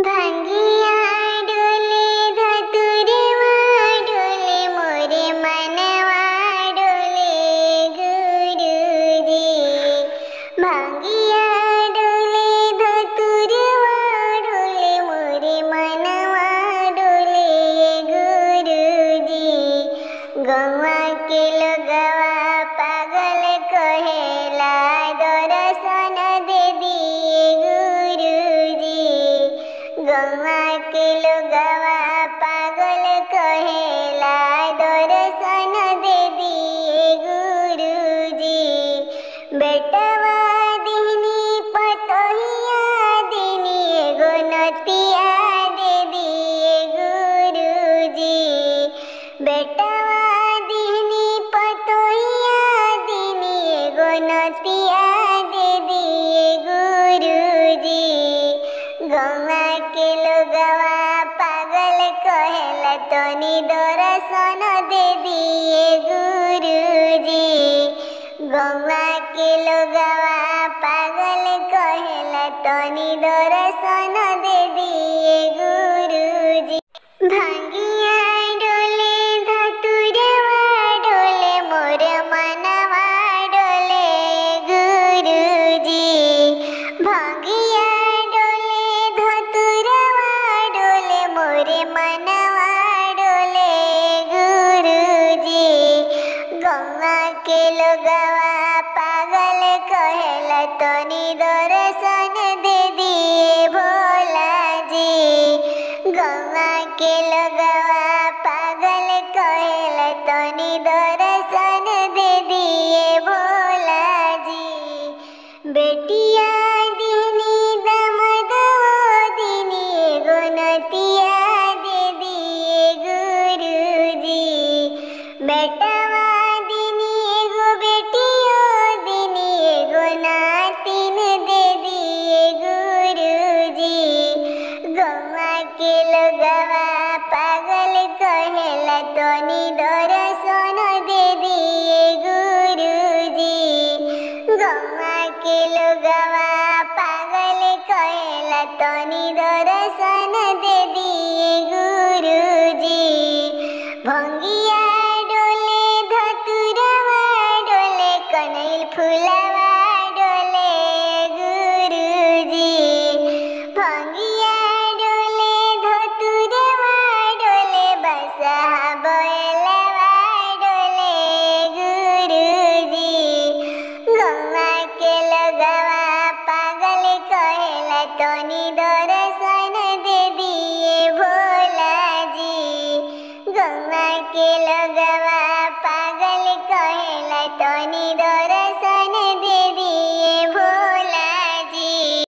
भांगिया डोले धतुरवा डोले मोरे मनवा डोले गुरुजी। भांगिया डोले धतुरवा डोले मोरे मनवा डोले गुरुजी। गौवा के लोगवा पागल कहेला दर्शन दे दिए गुरुजी। गौवा के लोगवा पागल कहेला दर्शन दे दिए गुरुजी। बेटवा दिनी पतोहिया दिनी एगो नतिया दे दिए गुरुजी। बेटवा दिनी पतोहिया दिनी एगो नतिया दे दिए गुरुजी। गौवा के लोगवा पागल कहेला तनी दर्शन दे दिए गुरुजी। गौवा के लोगवा पागल कहेला तनी दर्शन दे दिए गुरुजी। भांगिया डोले धतुरवा डोले मोर मनवा डोले गुरुजी। भांगिया डोले धतुरवा डोले मोरे मनवा डोले गुरुजी। गौवा के लोगवा पागल कहेला तनी दर्शन दे दिए भोलाजी। गौवा के लोगवा पागल कहेला तनी दर्शन दे दिए भोलाजी। बेटिया दिनी दमदवा दिनी एगो नतिया दे दिए गुरुजी। बेटवा दिनी एगो बेटियो दिनी एगो नातिन दे दिए गुरुजी। गौवा के लोगवा पागल कहेला तनी दर्शन दे दिए गुरुजी। गौवा के लोगवा पागल कहेला तनी दर्शन दे दिए गुरुजी। भंगिया डोले धतुरवा डोले कनैल फुलवा डोले गुरुजी। भंगिया डोले धतुरवा डोले बसहा बैलवा डोले गुरुजी। गौवा के लोगवा पागल कहेला तनी दर्शन दे दिए भोलाजी। गौवा के